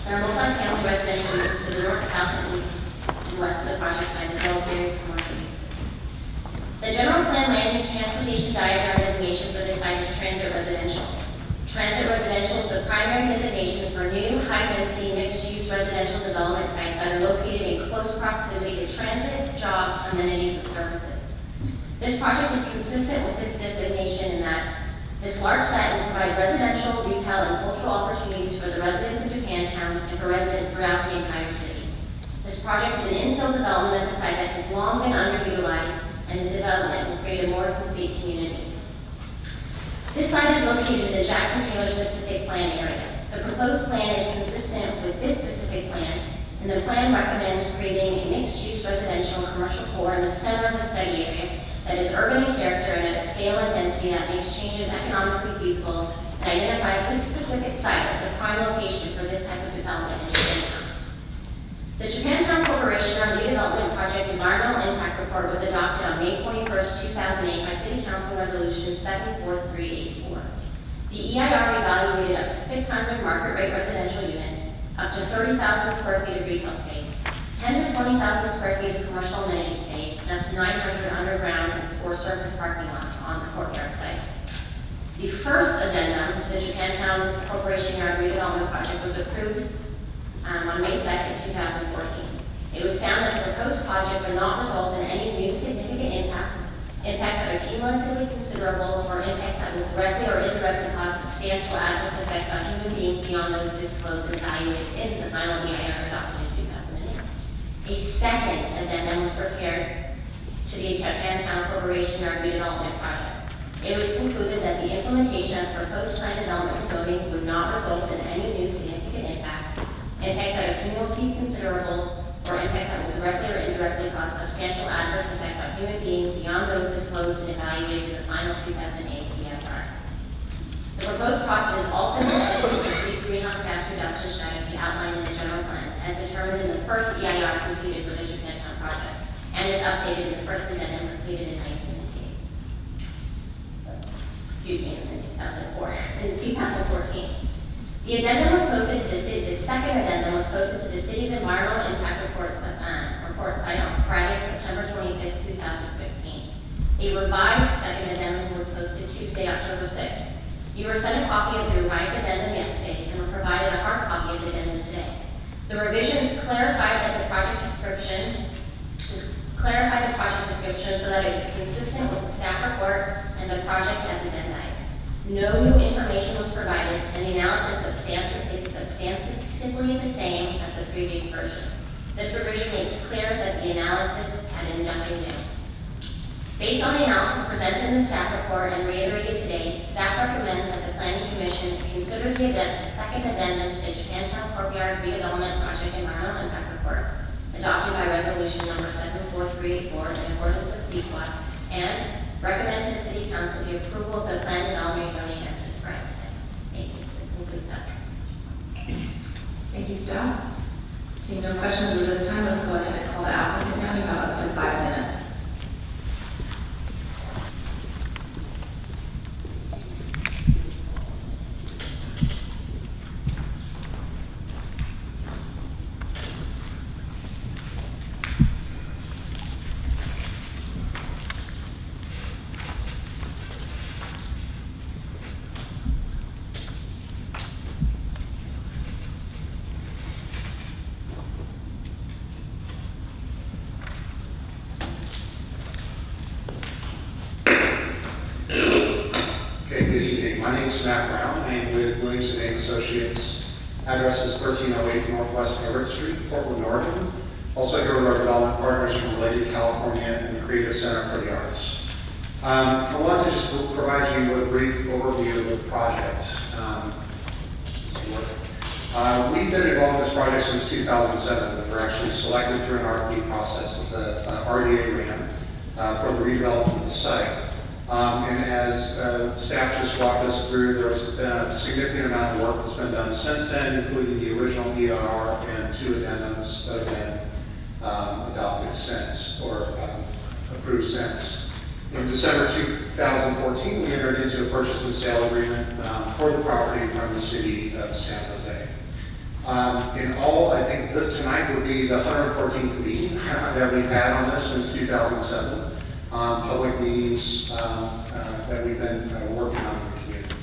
There are multi-family residential uses to the north, south, and east, and west of the project site, as well as various commercial uses. The general plan land use transportation diagram designation for this site is transit residential. Transit residential is the primary designation for new, high-density, mixed-use residential development sites that are located in close proximity to transit, jobs, amenities, and services. This project is consistent with this designation in that this large site will provide residential, retail, and cultural opportunities for the residents of Japantown and for residents throughout the entire city. This project is an infill development of the site that has long been underutilized, and its development will create a more complete community. This site is located in the Jackson-Taylor specific plan area. The proposed plan is consistent with this specific plan, and the plan recommends creating a mixed-use residential and commercial core in the center of the study area that is urban in character and at a scale and density that makes changes economically feasible and identifies this specific site as the prime location for this type of development in Japantown. The Japantown Corporation on Redevelopment Project Environmental Impact Report was adopted on May 21st, 2008 by City Council Resolution 74384. The EIR evaluated up to 600 market rate residential units, up to 30,000 square feet of retail space, 10 to 20,000 square feet of commercial amenity space, and up to 900 underground or surface parking lots on the courtyard site. The first addendum to the Japantown Corporation Yard Redevelopment Project was approved on May 2nd, 2014. It was found that the proposed project would not result in any new significant impacts that are cumulatively considerable, or impacts that will directly or indirectly cause substantial adverse effects on human beings beyond those disclosed and evaluated in the final EIR adopted in 2008. A second addendum was prepared to the Japantown Corporation Yard Redevelopment Project. It was concluded that the implementation of proposed plan development zoning would not result in any new significant impacts that are cumulatively considerable, or impacts that will directly or indirectly cause substantial adverse effect on human beings beyond those disclosed and evaluated in the final 2008 EIR. The proposed project is also consistent with the city's greenhouse gas reduction strategy outlined in the general plan, as determined in the first EIR completed for the Japantown project, and is updated in the first addendum completed in 2014. The addendum was posted to the city. The second addendum was posted to the city's environmental impact report site on Friday, September 25th, 2015. A revised second addendum was posted Tuesday, October 6th. You were sent a copy of the revised addendum yesterday and were provided a hard copy of the addendum today. The revisions clarified the project description so that it is consistent with the staff report and the project as addendized. No new information was provided, and the analysis is substantively the same as the previous version. This revision makes clear that the analysis added nothing new. Based on the analysis presented in the staff report and reiterated today, staff recommends that the Planning Commission consider the second addendum to the Japantown Courtyard Redevelopment Project Environmental Impact Report, adopted by Resolution Number 74384 in accordance with CEQA, and recommend to the City Council the approval of the plan development zoning as described today. Thank you. This concludes that. Thank you, staff. Seeing no questions at this time, let's go ahead and call the applicant down. You have up to 5 minutes. Address is 1308 Northwest Everett Street, Portland, Oregon. Also here with our development partners from Related California and the Creative Center for the Arts. I want to just provide you with a brief overview of the project. We've been involved in this project since 2007. We were actually selected through an RFP process that the RDA ran for the redevelopment of the site. And as staff just walked us through, there's been a significant amount of work that's been done since then, including the original EIR and 2 addendums that have been adopted since, or approved since. In December 2014, we entered into a purchase and sale agreement for the property from the city of San Jose. In all, I think tonight would be the 114th meeting that we've had on this since 2007. Public meetings that we've been working on in the community.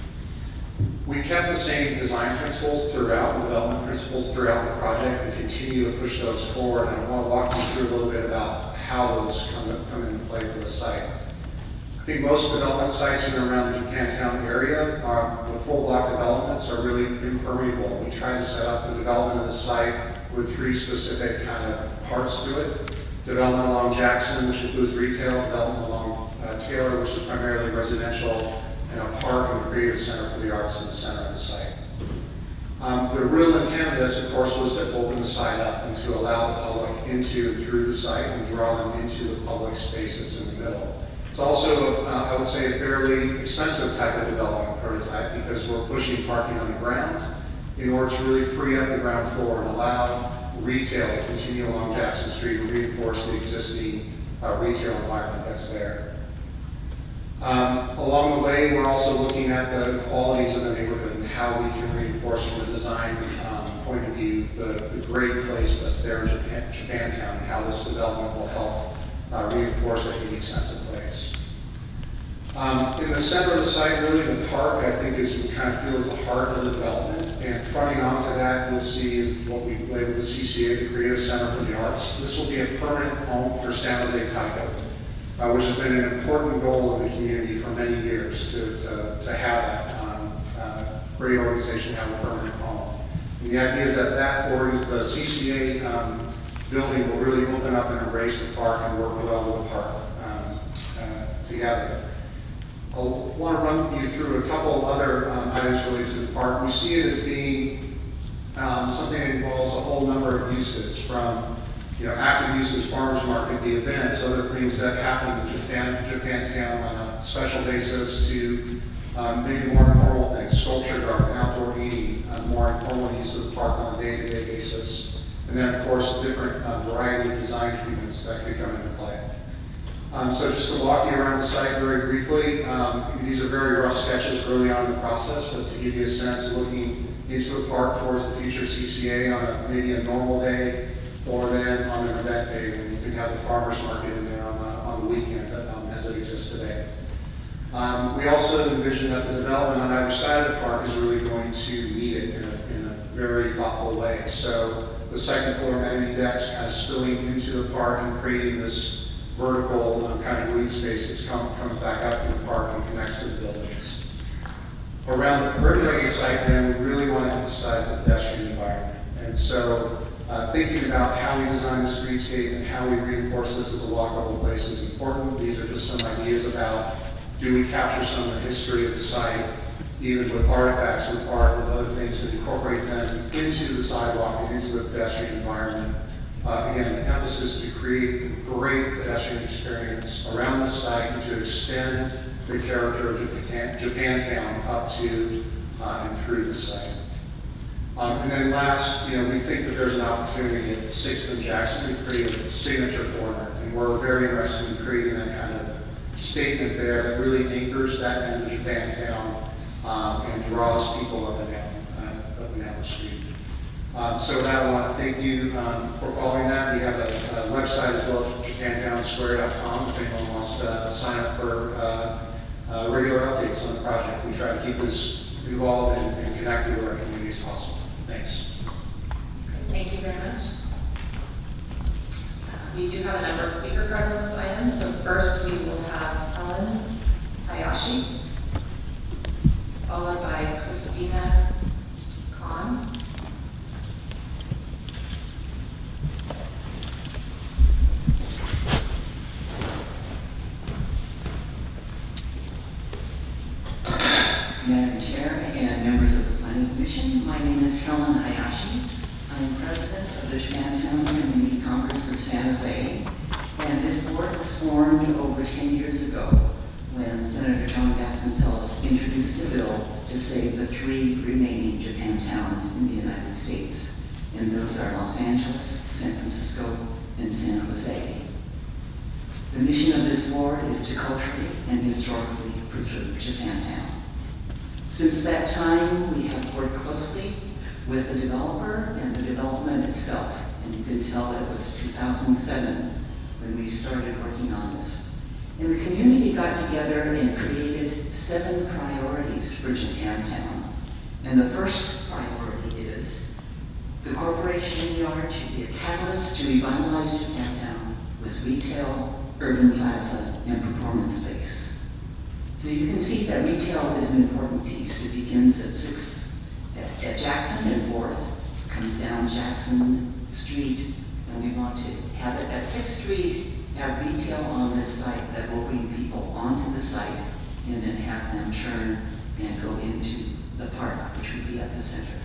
We kept the same design principles throughout, development principles throughout the project, and continue to push those forward. And I want to walk you through a little bit about how those come into play for the site. I think most development sites in and around the Japantown area, the full block developments are really impermeable. We try to set up the development of the site with 3 specific kind of parts to it. Development along Jackson, which includes retail, development along Taylor, which is primarily residential, and a park and creative center for the arts in the center of the site. The real intent of this, of course, was to open the site up and to allow the public into and through the site and draw them into the public spaces in the middle. It's also, I would say, a fairly expensive type of development prototype because we're pushing parking on the ground in order to really free up the ground floor and allow retail to continue along Jackson Street and reinforce the existing retail environment that's there. Along the way, we're also looking at the qualities of the neighborhood and how we can reinforce from a design point of view the great place that's there in Japantown and how this development will help reinforce that unique sense of place. In the center of the site, really the park, I think, is kind of feels the heart of the development. And fronting onto that, you'll see is what we label the CCA, the Creative Center for the Arts. This will be a permanent home for San Jose Taiko, which has been an important goal of the community for many years to have that great organization have a permanent home. And the idea is that the CCA building will really open up and embrace the park and work well with the park together. I want to run you through a couple other items related to the park. We see it as being something that involves a whole number of uses, from active uses, farmers market, the events, other things that happen in Japantown on a special basis, to maybe more informal things, sculpture garden, outdoor eating, more informal use of the park on a day-to-day basis, and then of course different variety of design treatments that could come into play. So just to walk you around the site very briefly, these are very rough sketches early on in the process, but to give you a sense, looking into the park towards the future CCA on maybe a normal day, or then on an event day when you can have the farmers market in there on the weekend as it exists today. We also envision that the development on either side of the park is really going to meet it in a very thoughtful way. So the second floor amenity decks kind of spilling into the park and creating this vertical kind of green space that comes back up to the park and connects to the buildings. Around the perimeter of the site, then, we really want to emphasize the pedestrian environment. And so thinking about how we design the streetscape and how we reinforce this as a walkable place is important. These are just some ideas about, do we capture some of the history of the site, even with artifacts, with art, with other things, and incorporate them into the sidewalk and into the pedestrian environment. Again, the emphasis to create a great pedestrian experience around the site and to extend the character of Japantown up to and through the site. And then last, we think that there's an opportunity at 6th and Jackson to create a signature corner, and we're very interested in creating that kind of statement there that really anchors that end of Japantown and draws people up and down the street. So with that, I want to thank you for following that. We have a website as well, japantownsquare.com, if anyone wants to sign up for regular updates on the project. We try to keep this involved and connected with our community as possible. Thanks. Thank you very much. We do have a number of speaker cards on this item. So first we will have Helen Hayashi, followed by Christina Khan. Madam Chair and members of the Planning Commission, my name is Helen Hayashi. I am president of the Japantown Community Congress of San Jose, and this board was formed over 10 years ago when Senator John Vasconcellos introduced a bill to save the 3 remaining Japantowns in the United States, and those are Los Angeles, San Francisco, and San Jose. The mission of this board is to culturally and historically preserve Japantown. Since that time, we have worked closely with the developer and the development itself. And you can tell it was 2007 when we started working on this. And the community got together and created 7 priorities for Japantown. And the first priority is the corporation yard should be a catalyst to revitalize Japantown with retail, urban plaza, and performance space. So you can see that retail is an important piece. It begins at 6th, at Jackson and 4th, comes down Jackson Street, and we want to have it at 6th Street, have retail on this site that will bring people onto the site and then have them turn and go into the park, which would be at the center.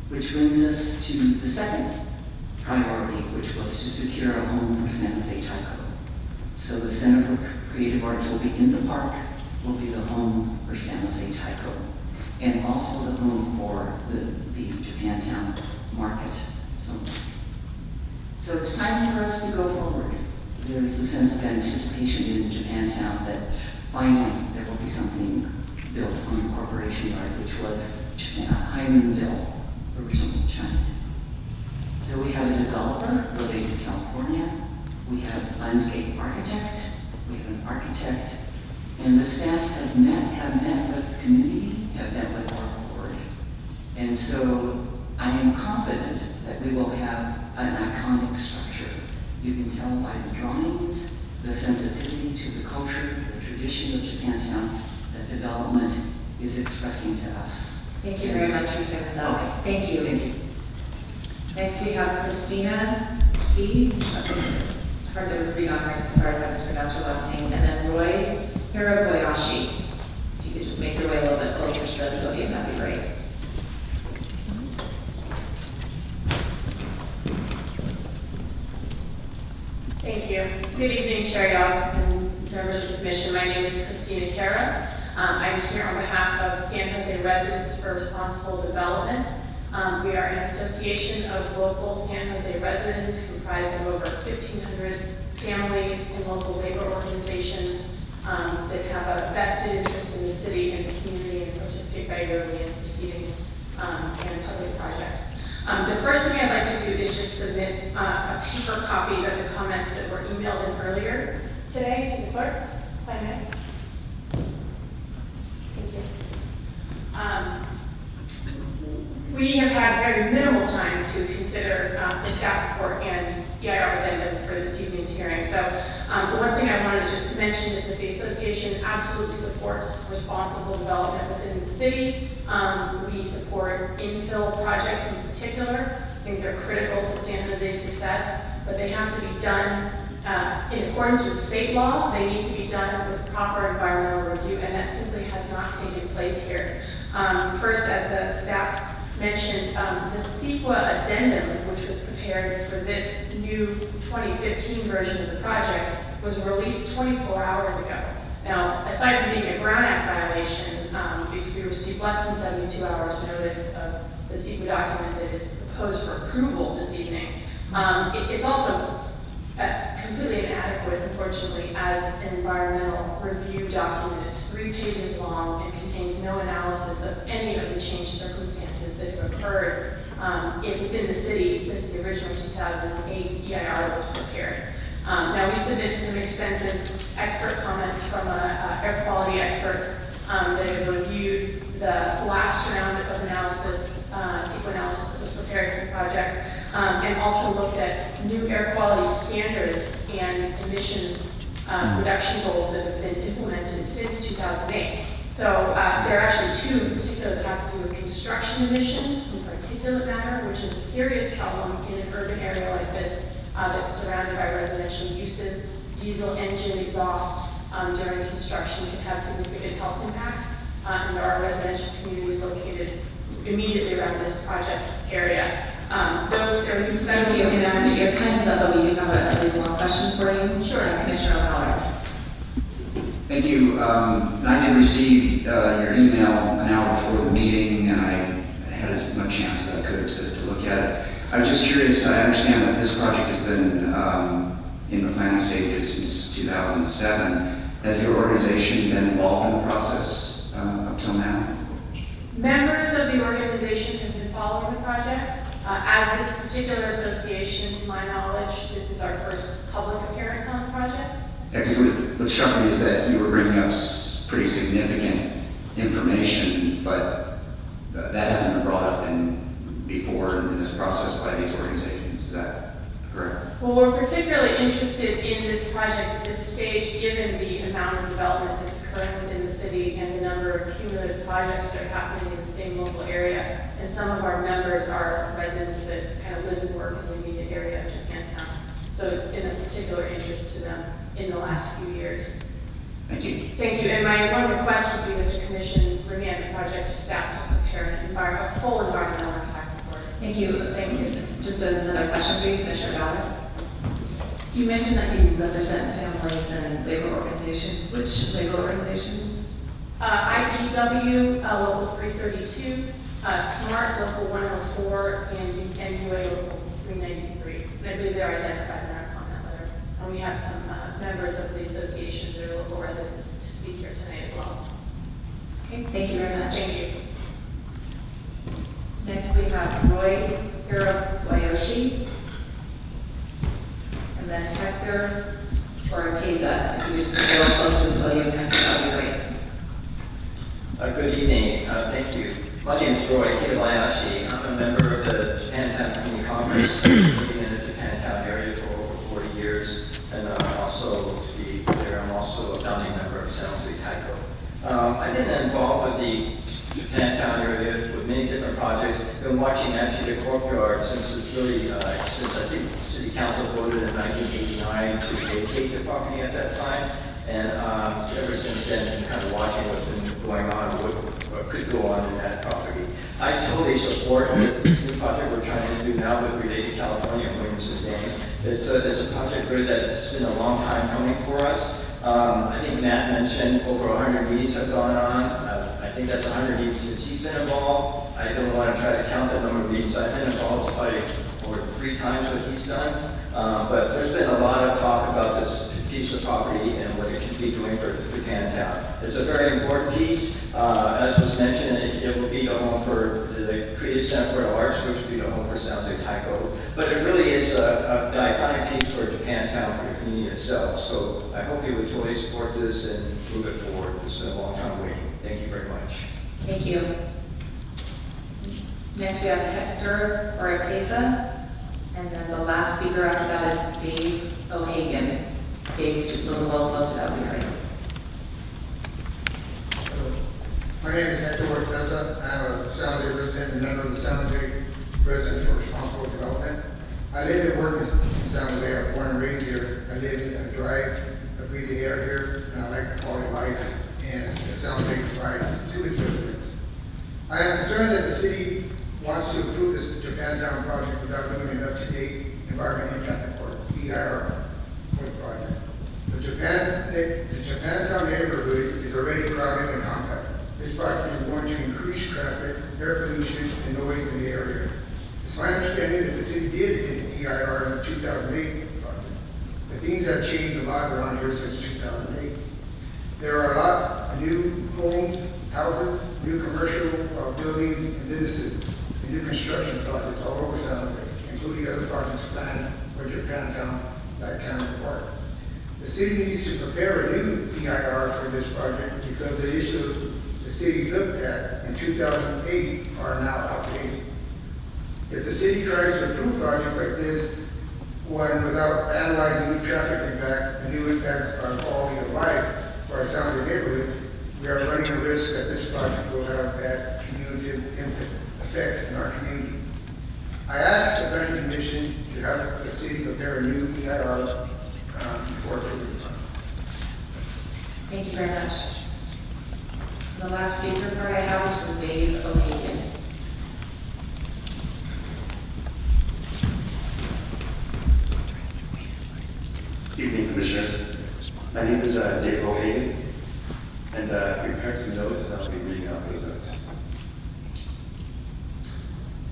Which brings us to the second priority, which was to secure a home for San Jose Taiko. So the Center for Creative Arts will be in the park, will be the home for San Jose Taiko, and also the home for the Japantown market. So it's time for us to go forward. There's a sense of anticipation in Japantown that finally there will be something built on the corporation yard, which was Heinlenville, originally China. So we have a developer related to California, we have a landscape architect, we have an architect, and the staffs have met with the community, have met with our board. And so I am confident that we will have an iconic structure. You can tell by the drawings, the sensitivity to the culture, the tradition of Japantown that development is expressing to us. Thank you very much for your time. Okay. Thank you. Thank you. Next we have Christina C. It's hard to read on her, so sorry if I mispronounced her last name. And then Roy Hiraboyashi. If you could just make your way a little bit closer to the podium, that'd be great. Thank you. Good evening, Chair Yog and members of the Commission. My name is Christina Kara. I'm here on behalf of San Jose Residents for Responsible Development. We are an association of local San Jose residents comprised of over 1,500 families and local labor organizations that have a vested interest in the city and the community and participate regularly in proceedings and public projects. The first thing I'd like to do is just submit a paper copy of the comments that were emailed in earlier today to the clerk, if I may. Thank you. We have had very minimal time to consider the staff report and EIR addendum for this evening's hearing. So the one thing I wanted to just mention is that the association absolutely supports responsible development within the city. We support infill projects in particular. I think they're critical to San Jose's success, but they have to be done in accordance with state law. They need to be done with proper environmental review, and that simply has not taken place here. First, as the staff mentioned, the CEQA addendum, which was prepared for this new 2015 version of the project, was released 24 hours ago. Now, aside from being a Brown Act violation, because we received less than 72 hours notice of the CEQA document that is proposed for approval this evening, it's also completely inadequate, unfortunately, as an environmental review document. It's 3 pages long and contains no analysis of any of the changed circumstances that have occurred within the city since the original 2008 EIR was prepared. Now, we submitted some extensive expert comments from air quality experts that have reviewed the last round of analysis, CEQA analysis that was prepared for the project, and also looked at new air quality standards and emissions reduction goals that have been implemented since 2008. So there are actually 2 in particular that have to do with construction emissions from particulate matter, which is a serious problem in an urban area like this that's surrounded by residential uses. Diesel engine exhaust during construction can have significant health impacts, and there are residential communities located immediately around this project area. Those are new federal standards. Your time is up, but we do have at least one question for you. Sure. Commissioner O'Connor. Thank you. I did receive your email an hour before the meeting, and I had as much chance as I could to look at it. I was just curious. I understand that this project has been in the planning stages since 2007. Has your organization been involved in the process up till now? Members of the organization have been following the project. As this particular association, to my knowledge, this is our first public appearance on the project. Yeah, because what struck me is that you were bringing up pretty significant information, but that hasn't been brought up before in this process by these organizations. Is that correct? Well, we're particularly interested in this project at this stage, given the amount of development that's occurring within the city and the number of cumulative projects that are happening in the same local area. And some of our members are residents that kind of live and work in the immediate area of Japantown. So it's been of particular interest to them in the last few years. Thank you. Thank you. And my one request would be that the commission remand the project to staff to prepare a full environmental impact report. Thank you. Thank you. Just another question for you, Commissioner Ballard. You mentioned that you represent families and labor organizations. Which labor organizations? IBW, Local 332, SMART, Local 104, and NUA, Local 393. And I believe they're identified in our comment letter. And we have some members of the association that are local residents to speak here tonight as well. Okay, thank you very much. Thank you. Next, we have Roy Hirabayashi. And then Hector Oropeza. If you just go close to the podium, Hector, that would be great. Good evening. Thank you. My name is Roy Hirabayashi. I'm a member of the Japantown Community Congress, living in the Japantown area for over 40 years. And also, to be clear, I'm also a founding member of San Jose Taiko. I've been involved with the Japantown area with many different projects. I've been watching actually the courtyard since it's really, since I think City Council voted in 1989 to vacate the property at that time. And so ever since then, I've been kind of watching what's been going on, what could go on in that property. I totally support this new project we're trying to do now with Related California and Williamson's name. It's a project really that's been a long time coming for us. I think Matt mentioned over 100 meetings have gone on. I think that's 100 meetings since he's been involved. I don't want to try to count the number of meetings I've been involved. It's probably over 3 times what he's done. But there's been a lot of talk about this piece of property and what it can be doing for Japantown. It's a very important piece. As was mentioned, it will be the home for the Creative Center for the Arts, which will be the home for San Jose Taiko. But it really is an iconic piece for Japantown, for the community itself. So I hope you would totally support this and move it forward. It's been a long time waiting. Thank you very much. Thank you. Next, we have Hector Oropeza. And then the last speaker after that is Dave O'Hagan. Dave, just move a little closer, that would be great. My name is Hector Oropeza. I'm a San Jose resident and member of the San Jose Residents for Responsible Development. I live and work in San Jose. I was born and raised here. I live in I drive, I breathe the air here, and I like the quality of life and the San Jose provides to its residents. I am concerned that the city wants to approve this Japantown project without doing an up-to-date environmental impact report, EIR, for the project. The Japantown neighborhood is already crowded and compact. This project is going to increase traffic, air pollution, and noise in the area. It's my understanding that the city did an EIR in the 2008 project, but things have changed a lot around here since 2008. There are a lot of new homes, houses, new commercial buildings and businesses, and new construction projects all over San Jose, including other projects planned for Japantown, like Cannon Park. The city needs to prepare a new EIR for this project because the issues the city looked at in 2008 are now outdated. If the city tries to approve projects like this, one without analyzing new traffic impact and new impacts on quality of life for our San Jose neighborhood, we are running a risk that this project will have bad cumulative effects in our community. I asked the Planning Commission to have the city prepare a new EIR before approving the project. Thank you very much. The last speaker card I have is from Dave O'Hagan. Evening, Commissioners. My name is Dave O'Hagan, and prepared some notes, and I'll be reading out those notes.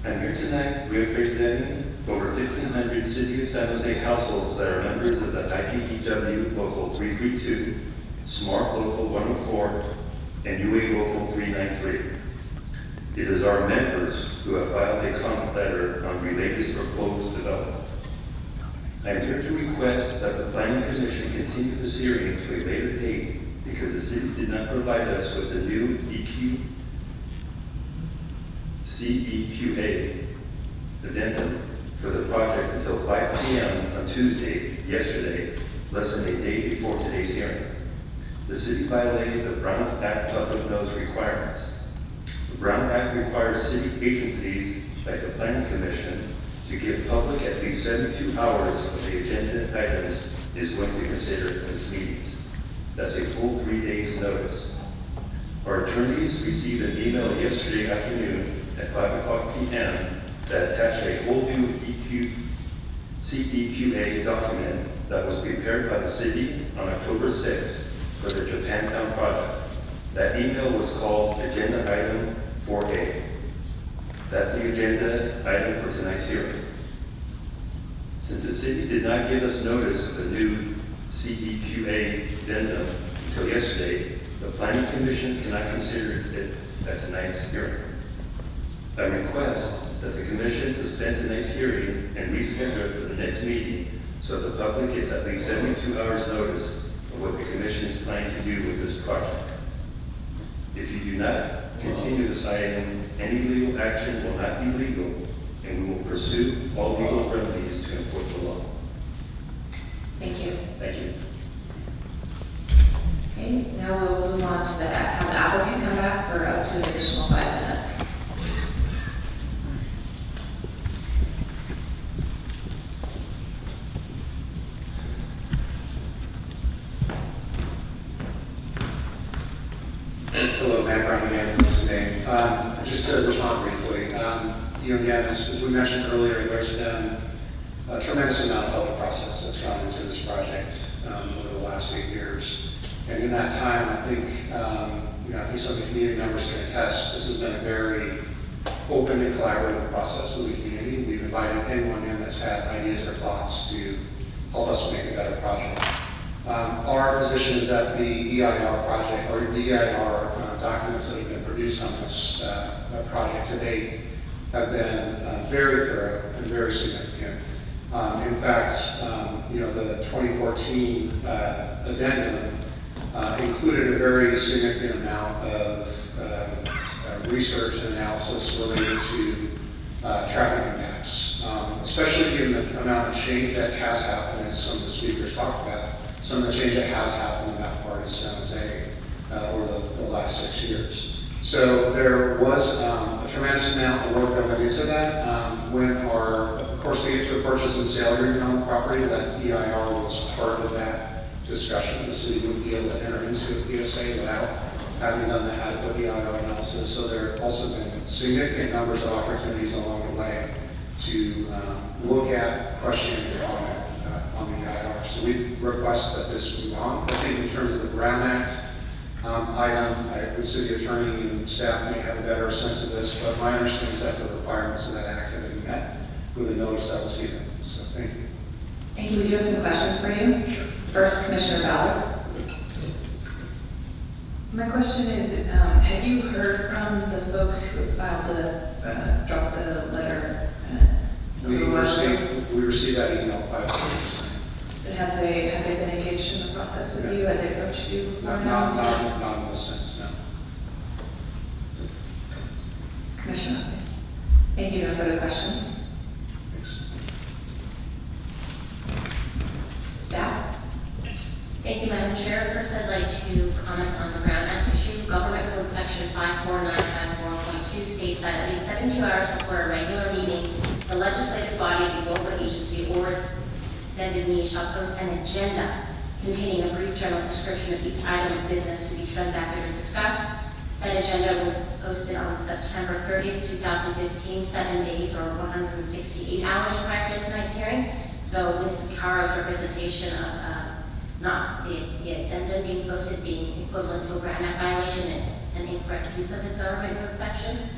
I'm here tonight representing over 1,500 City of San Jose households that are members of the IBEW Local 332, SMART Local 104, and UA Local 393. It is our members who have filed a comment letter on related proposed development. I am here to request that the Planning Commission continue this hearing to a later date because the city did not provide us with the new CEQA addendum for the project until 5 p.m. on Tuesday, yesterday, less than a day before today's hearing. The city violated the Brown Act public notice requirements. The Brown Act requires city agencies like the Planning Commission to give public at least 72 hours of the agenda items is going to consider in its meetings. That's a full 3 days notice. Our attorneys received an email yesterday afternoon at 5:00 p.m. that attached a whole new CEQA document that was prepared by the city on October 6th for the Japantown project. That email was called Agenda Item 4A. That's the agenda item for tonight's hearing. Since the city did not give us notice of the new CEQA addendum until yesterday, the Planning Commission cannot consider it at tonight's hearing. I request that the Commission suspend tonight's hearing and reschedule it for the next meeting so the public gets at least 72 hours notice of what the Commission is planning to do with this project. If you do not continue this item, any legal action will not be legal, and we will pursue all legal remedies to enforce the law. Thank you. Thank you. Okay, now we'll move on to have the applicant come back for up to an additional 5 minutes. Hello, Matt Brown again today. Just to respond briefly, again, as we mentioned earlier, there's been a tremendous amount of public process that's gone into this project over the last 8 years. And in that time, I think, I think some of the community members can attest, this has been a very open and collaborative process with the community. We've invited anyone in that's had ideas or thoughts to help us make a better project. Our position is that the EIR project, or the EIR documents that have been produced on this project to date have been very thorough and very significant. In fact, the 2014 addendum included a very significant amount of research and analysis related to traffic impacts, especially given the amount of change that has happened, as some of the speakers talked about. Some of the change that has happened in that part of San Jose over the last 6 years. So there was a tremendous amount of work that went into that. Of course, we get to a purchase and sale agreement on the property, that EIR was part of that discussion. The city wouldn't be able to enter into a PSA without having done the adequate EIR analysis. So there have also been significant numbers of opportunities along the way to look at, question, and comment on the EIR. So we request that this move on. I think in terms of the Brown Act item, the city attorney and staff may have a better sense of this, but my understanding is that the requirements of that act have been met with the notice that was given. So thank you. Thank you. We do have some questions for you. First, Commissioner Ballard. My question is, have you heard from the folks who filed dropped the letter? We received that email 5 days. Have they been engaged in the process with you? Have they approached you before Not now? in this sense, no. Commissioner. Thank you. No further questions. Thanks. Staff. Thank you, Madam Chair. First, I'd like to comment on the Brown Act issue. Government Code Section 54954.2 states that at least 72 hours before a regular meeting, the legislative body of the local agency or designee shall post an agenda containing a brief general description of each item of business to be transacted or discussed. Said agenda was posted on September 30th, 2015, 7 days or 168 hours prior to tonight's hearing. So Ms. Caro's representation of not the addendum being posted being equivalent to a Brown Act violation is an incorrect use of this government code section.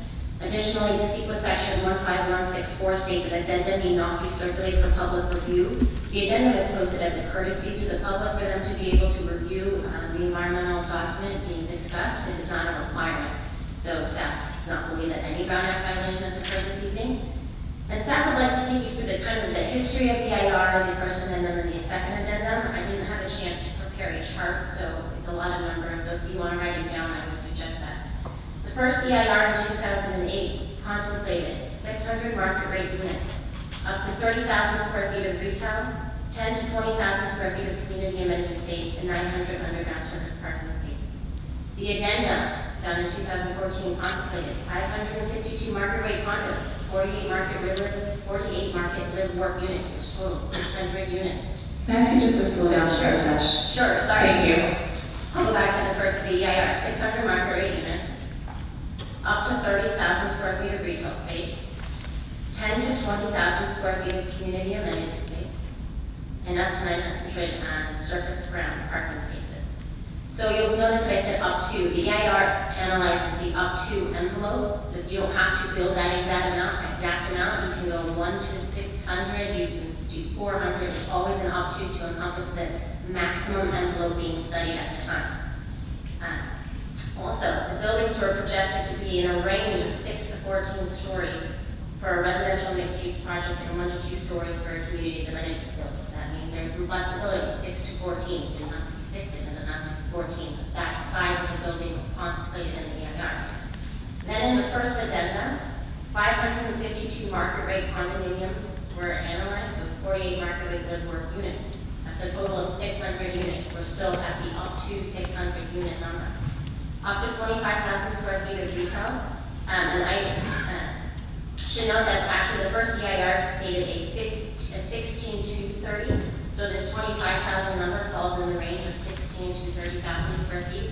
Additionally, CEQA section 15164 states that addendum need not be circulated for public review. The addendum is posted as a courtesy to the public for them to be able to review the environmental document being discussed. It is not a requirement. So staff does not believe that any Brown Act violation has occurred this evening. And staff would like to take you through the kind of the history of the IR, the first addendum, and the second addendum. I didn't have a chance to prepare a chart, so it's a lot of numbers, so if you want to write it down, I would suggest that. The first EIR in 2008 contemplated 600 market rate units, up to 30,000 square feet of retail, 10 to 20,000 square feet of community amenity space, and 900 underground surface parking spaces. The addendum done in 2014 contemplated 552 market rate condos, 48 market live work units, which totaled 600 units. Can I ask you just to slow down just a touch? Sure, sorry. Thank you. I'll go back to the first of the EIR, 600 market rate units, up to 30,000 square feet of retail space, 10 to 20,000 square feet of community amenity space, and up to 900 surface ground parking spaces. So you'll notice that I said up to. The EIR analyzes the up to envelope, but you don't have to build that exact amount. You can go 1 to 600, you can do 400. It's always an up to encompass the maximum envelope being studied at the time. Also, the buildings were projected to be in a range of 6 to 14 stories for a residential mixed-use project and 1 to 2 stories for a community amenity building. That means there's some flexibility, 6 to 14. It does not be 6, it does not be 14. But that size of the building was contemplated in the EIR. Then in the first addendum, 552 market rate condominiums were analyzed with 48 market rate live work units. At the total of 600 units, we're still at the up to 600 unit number. Up to 25,000 square feet of retail. And I should note that actually the first EIR stated a 16 to 30. So this 25,000 number falls in the range of 16 to 30,000 square feet.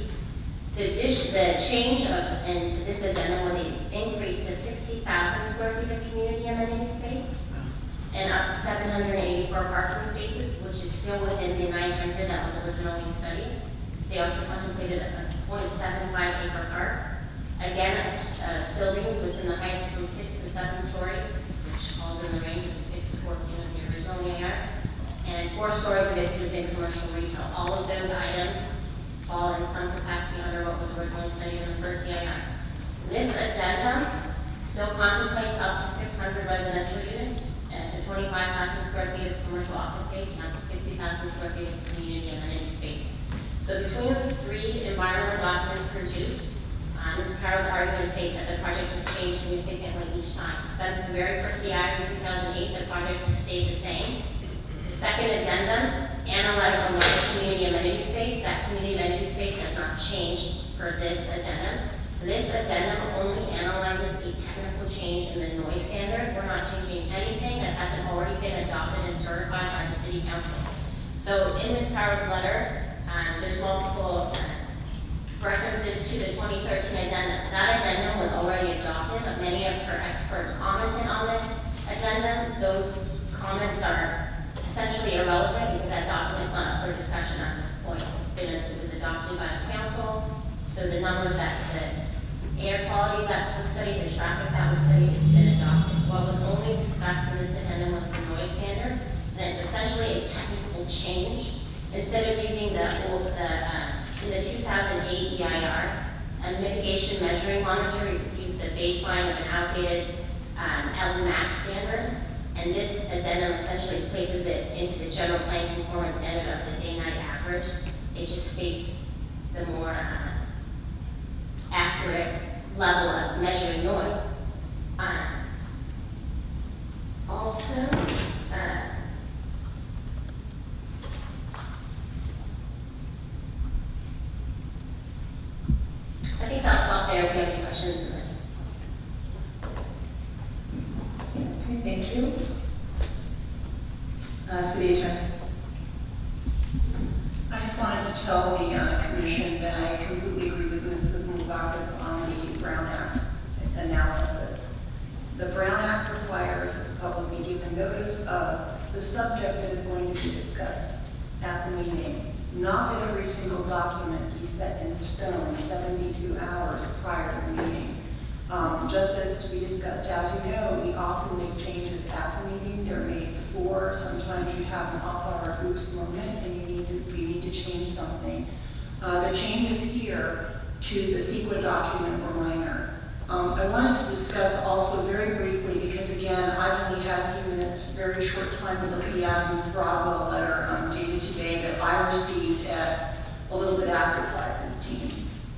The change into this addendum was an increase to 60,000 square feet of community amenity space and up to 784 parking spaces, which is still within the 900 that was originally studied. They also contemplated a 0.75 acre park. Again, buildings within the heights from 6 to 7 stories, which falls in the range of the 6 to 14 of the original EIR. And 4 stories of it could have been commercial retail. All of those items fall in some capacity under what was originally studied in the first EIR. This addendum still contemplates up to 600 residential units and 25,000 square feet of commercial office space and up to 60,000 square feet of community amenity space. So between the 3 environmental documents produced, Ms. Carroll's argument states that the project has changed significantly each time. Since the very first EIR in 2008, the project has stayed the same. The second addendum analyzed a lot of community amenity space. That community amenity space has not changed for this addendum. This addendum only analyzes a technical change in the noise standard. We're not changing anything that hasn't already been adopted and certified by the City Council. So in Ms. Carroll's letter, there's multiple references to the 2013 addendum. That addendum was already adopted, but many of her experts commented on the addendum. Those comments are essentially irrelevant because that document is not up for discussion at this point. It was adopted by the council, so the numbers that the air quality that was studied, the traffic that was studied, it's been adopted. What was only discussed in this addendum was the noise standard, and it's essentially a technical change. Instead of using in the 2008 EIR, a mitigation measuring monitor, you use the baseline of an outdated LMAX standard, and this addendum essentially places it into the general plan conformance standard of the day-night average. It just states the more accurate level of measuring noise. I think I'll stop there if you have any questions. Okay, thank you. City Attorney. I just wanted to tell the commission that I completely agree with Mrs. Mouvakas on the Brown Act analysis. The Brown Act requires that the public be given notice of the subject that is going to be discussed at the meeting. Not that every single document be set in stone 72 hours prior to the meeting. Just that it's to be discussed. As you know, we often make changes at the meeting. They're made before. Sometimes you have an off-hour oops moment and you need to change something. The changes here to the CEQA document were minor. I wanted to discuss also very briefly, because again, I've only had a few minutes, very short time to look at the Adams Broadwell letter dated today that I received at a little bit after 5:15.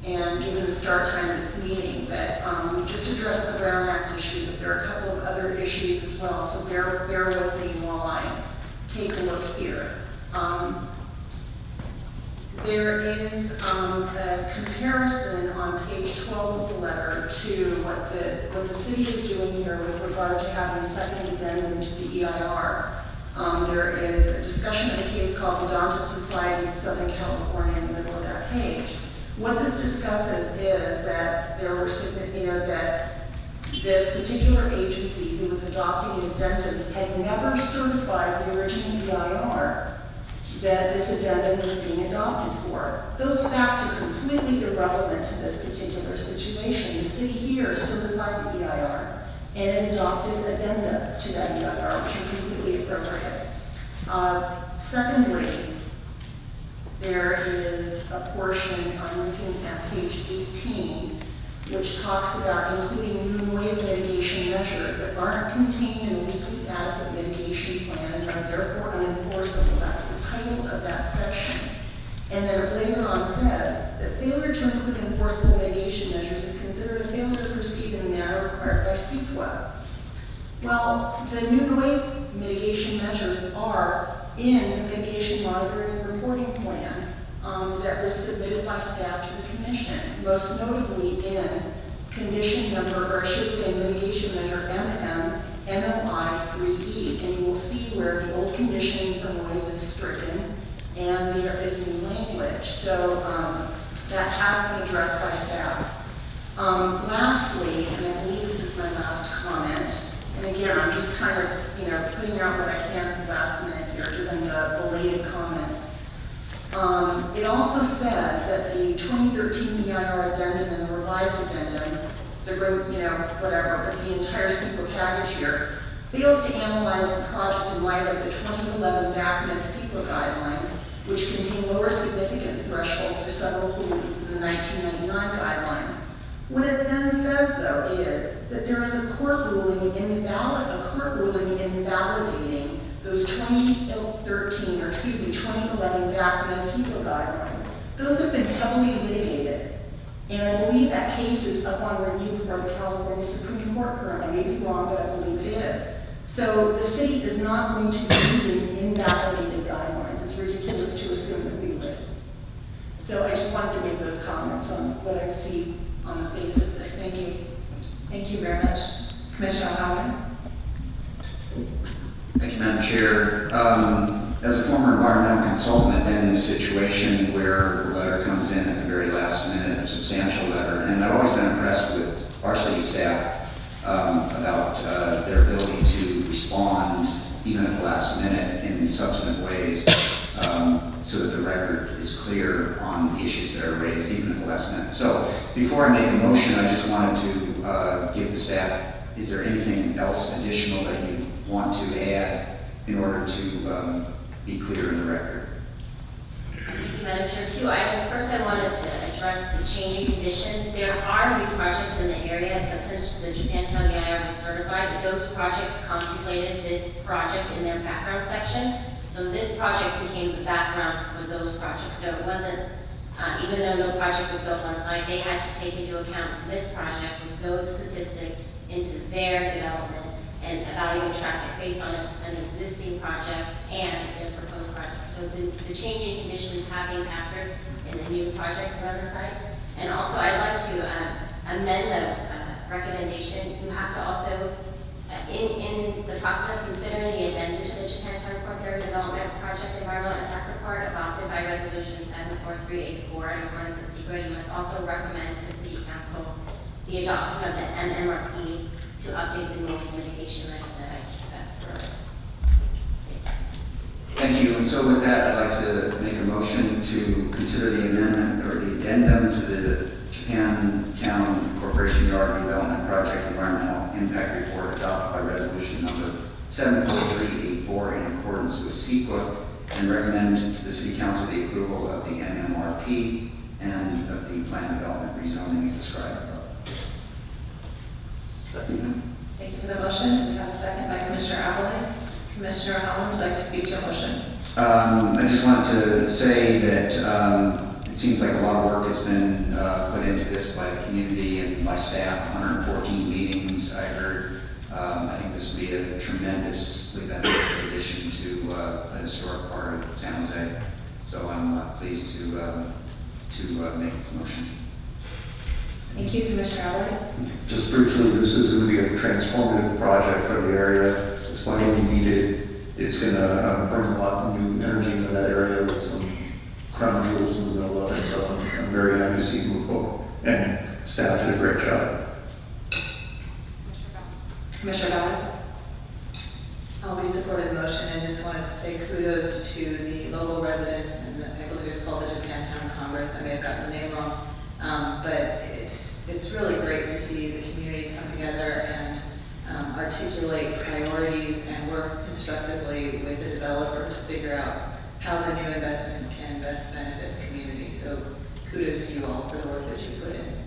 And given the start time of this meeting, that we just addressed the Brown Act issue, but there are a couple of other issues as well, so bear with me while I take a look here. There is a comparison on page 12 of the letter to what the city is doing here with regard to having a second addendum to the EIR. There is a discussion of a case called the Dante Society of Southern California in the middle of that page. What this discusses is that there were, that this particular agency who was adopting an addendum had never certified the original EIR that this addendum was being adopted for. Those facts are completely irrelevant to this particular situation. The city here certified the EIR and it adopted addenda to that EIR, which are completely appropriate. Secondly, there is a portion, I'm looking at page 18, which talks about including new noise mitigation measures that aren't contained in a legally adequate mitigation plan and are therefore unenforceable. That's the title of that section. And then it later on says that failure to include enforceable mitigation measures is considered a failure to proceed in the manner required by CEQA. Well, the new noise mitigation measures are in the mitigation monitoring and reporting plan that was submitted by staff to the commission, most notably in condition number, or I should say mitigation measure MMI 3E, and you will see where the old condition for noise is stricken and there is new language. So that has been addressed by staff. Lastly, and I believe this is my last comment, and again, I'm just kind of, putting out what I can at the last minute here, given the belated comments. It also says that the 2013 EIR addendum and the revised addendum, whatever, but the entire CEQA package here, fails to analyze the project in light of the 2011 BACMed CEQA guidelines, which contain lower significance thresholds for several pollutants than the 1999 guidelines. What it then says, though, is that there is a court ruling invalidating those 2011 BACMed CEQA guidelines. Those have been heavily litigated, and I believe that case is up on review before the California Supreme Court currently. I may be wrong, but I believe it is. So the city is not going to be using invalidated guidelines. It's ridiculous to assume that we would. So I just wanted to make those comments on what I see on the face of this. Thank you. Thank you very much. Commissioner Howard? Thank you, Madam Chair. As a former environmental consultant, I've been in this situation where the letter comes in at the very last minute, a substantial letter, and I've always been impressed with our city staff about their ability to respond even at the last minute in substantive ways so that the record is clear on the issues that are raised even at the last minute. So before I make a motion, I just wanted to give the staff, is there anything else additional that you want to add in order to be clear in the record? Thank you, Madam Chair. 2 items. First, I wanted to address the changing conditions. There are new projects in the area, but since the Japantown EIR was certified, those projects contemplated this project in their background section. So this project became the background for those projects. So it wasn't, even though no project was built on site, they had to take into account this project with those statistics into their development and evaluate traffic based on an existing project and a proposed project. So the changing conditions have been captured in the new projects around the site. And also, I'd like to amend the recommendation. You have to also, in the process of considering the addendum to the Japantown Corridor Development Project Environmental Impact Report adopted by Resolution 74384 in accordance with CEQA, you must also recommend to the City Council the adoption of the MMRP to update the noise mitigation measure that I discussed earlier. Thank you. And so with that, I'd like to make a motion to consider the amendment or the addendum to the Japantown Corporation Yard Development Project Environmental Impact Report adopted by Resolution number 74384 in accordance with CEQA, and recommend to the City Council the approval of the MMRP and of the plan development rezoning described above. Thank you for the motion. We have a second by Commissioner Appley. Commissioner Howland, would you like to speak to your motion? I just wanted to say that it seems like a lot of work has been put into this by the community and by staff. 114 meetings, I heard. I think this would be a tremendously beneficial addition to the historic part of San Jose. So I'm pleased to make this motion. Thank you, Commissioner Appley. Just briefly, this is going to be a transformative project for the area. It's money needed. It's going to bring a lot of new energy into that area with some crown jewels in the middle of it. So I'm very happy to see it move forward. And staff did a great job. Commissioner Valley? I'll be supporting the motion and just wanted to say kudos to the local residents and I believe it's called the Japantown Congress. I may have gotten the name wrong. But it's really great to see the community come together and articulate priorities and work constructively with the developer to figure out how the new investment can best benefit the community. So kudos to you all for the work that you put in.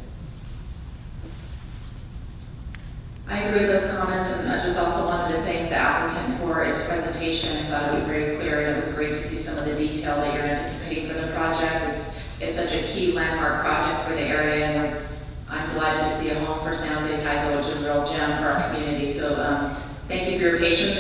I agree with those comments, and I just also wanted to thank the applicant for its presentation. I thought it was very clear, and it was great to see some of the detail that you're anticipating for the project. It's such a key landmark project for the area, and I'm delighted to see a home for San Jose Taiko, which is a real gem for our community. So thank you for your patience